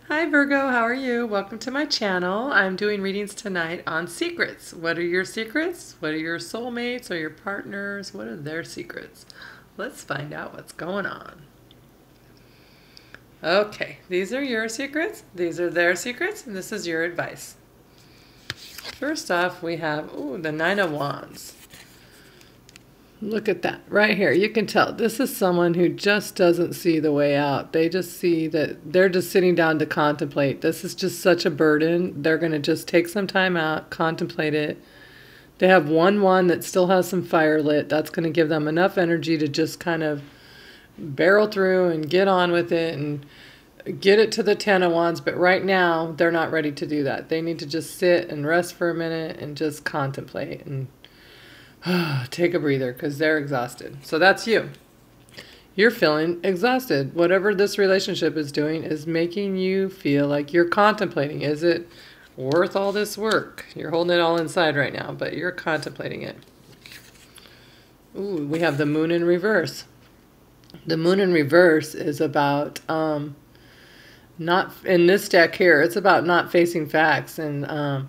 Hi Virgo, how are you? Welcome to my channel. I'm doing readings tonight on secrets. What are your secrets? What are your soulmates or your partners? What are their secrets? Let's find out what's going on. Okay, these are your secrets, these are their secrets, and this is your advice. First off, we have, the Nine of Wands. Look at that right here. You can tell this is someone who just doesn't see the way out. They just see that they're just sitting down to contemplate. This is just such a burden. They're going to just take some time out, contemplate it. They have one wand that still has some fire lit. That's going to give them enough energy to just kind of barrel through and get on with it and get it to the Ten of Wands. But right now, they're not ready to do that. They need to just sit and rest for a minute and just contemplate and take a breather because they're exhausted. So that's you. You're feeling exhausted. Whatever this relationship is doing is making you feel like you're contemplating. Is it worth all this work? You're holding it all inside right now, but you're contemplating it. Ooh, we have the Moon in reverse. The Moon in reverse is about not, in this deck here, it's about not facing facts, and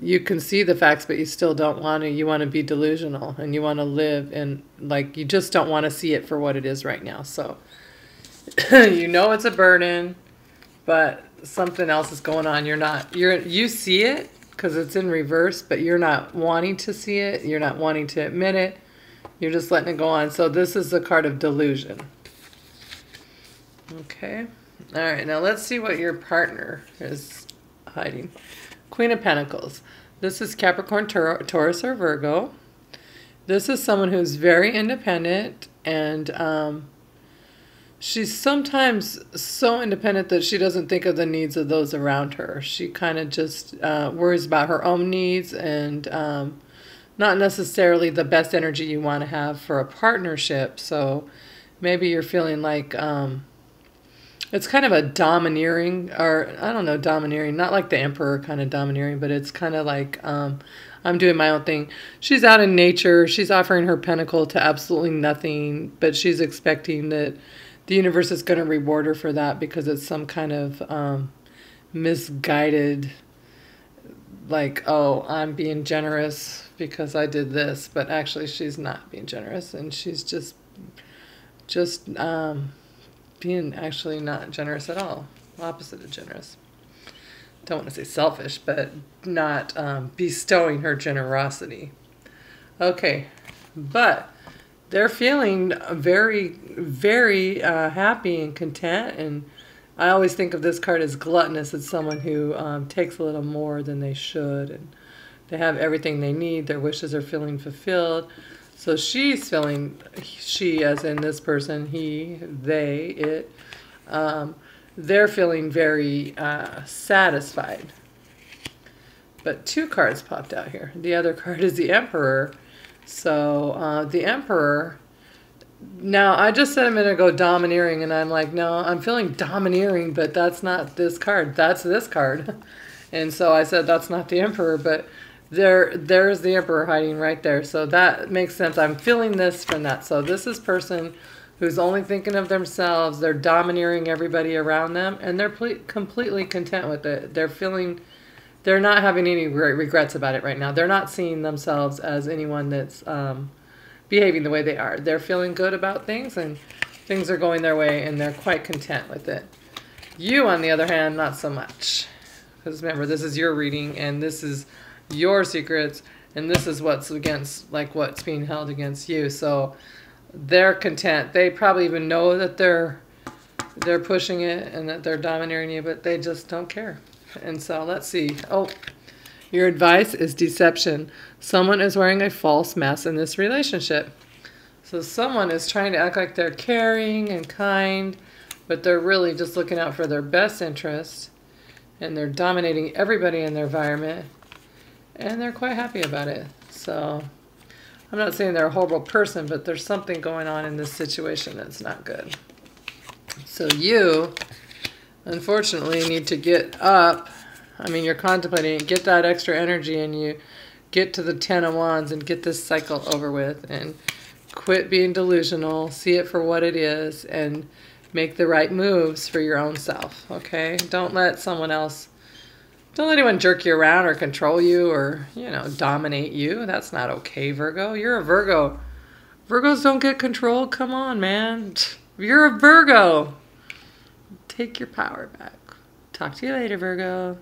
you can see the facts, but you still don't want to. You want to be delusional, and you want to live in, like, you just don't want to see it for what it is right now. So you know it's a burden, but something else is going on. You see it because it's in reverse, but you're not wanting to see it. You're not wanting to admit it. You're just letting it go on. So this is the card of delusion. Okay. All right. Now let's see what your partner is hiding. Queen of Pentacles. This is Capricorn, Taurus, or Virgo. This is someone who's very independent, and she's sometimes so independent that she doesn't think of the needs of those around her. She kind of just worries about her own needs, and not necessarily the best energy you want to have for a partnership. So maybe you're feeling like it's kind of a domineering, or I don't know, domineering, not like the Emperor kind of domineering, but it's kind of like I'm doing my own thing. She's out in nature. She's offering her pentacle to absolutely nothing, but she's expecting that the universe is going to reward her for that because it's some kind of misguided, like, oh, I'm being generous because I did this, but actually she's not being generous, and she's just being actually not generous at all. Opposite of generous. Don't want to say selfish, but not bestowing her generosity. Okay, but they're feeling very, very happy and content. And I always think of this card as gluttonous. It's someone who takes a little more than they should, and they have everything they need. Their wishes are feeling fulfilled. So she's feeling, she as in this person, he, they, it, they're feeling very satisfied. But two cards popped out here. The other card is the Emperor. So the Emperor, now I just said a minute ago domineering, and I'm like, no, I'm feeling domineering, but that's not this card. That's this card. And so I said that's not the Emperor, but there's the Emperor hiding right there. So that makes sense. I'm feeling this from that. So this is person who's only thinking of themselves. They're domineering everybody around them, and they're completely content with it. They're not having any regrets about it right now. They're not seeing themselves as anyone that's behaving the way they are. They're feeling good about things, and things are going their way, and they're quite content with it. You, on the other hand, not so much. Because remember, this is your reading, and this is your secrets, and this is what's against, like, what's being held against you. So they're content. They probably even know that they're pushing it and that they're domineering you, but they just don't care. And so let's see. Oh, your advice is deception. Someone is wearing a false mask in this relationship. So someone is trying to act like they're caring and kind, but they're really just looking out for their best interest, and they're dominating everybody in their environment. And they're quite happy about it. So I'm not saying they're a horrible person, but there's something going on in this situation that's not good. So you, unfortunately, need to get up. I mean, you're contemplating, get that extra energy, and you get to the Ten of Wands and get this cycle over with, and quit being delusional. See it for what it is, and Make the right moves for your own self, okay? Don't let someone else, don't let anyone jerk you around or control you or, dominate you. That's not okay, Virgo. You're a Virgo. Virgos don't get controlled. Come on, man. You're a Virgo. Take your power back. Talk to you later, Virgo.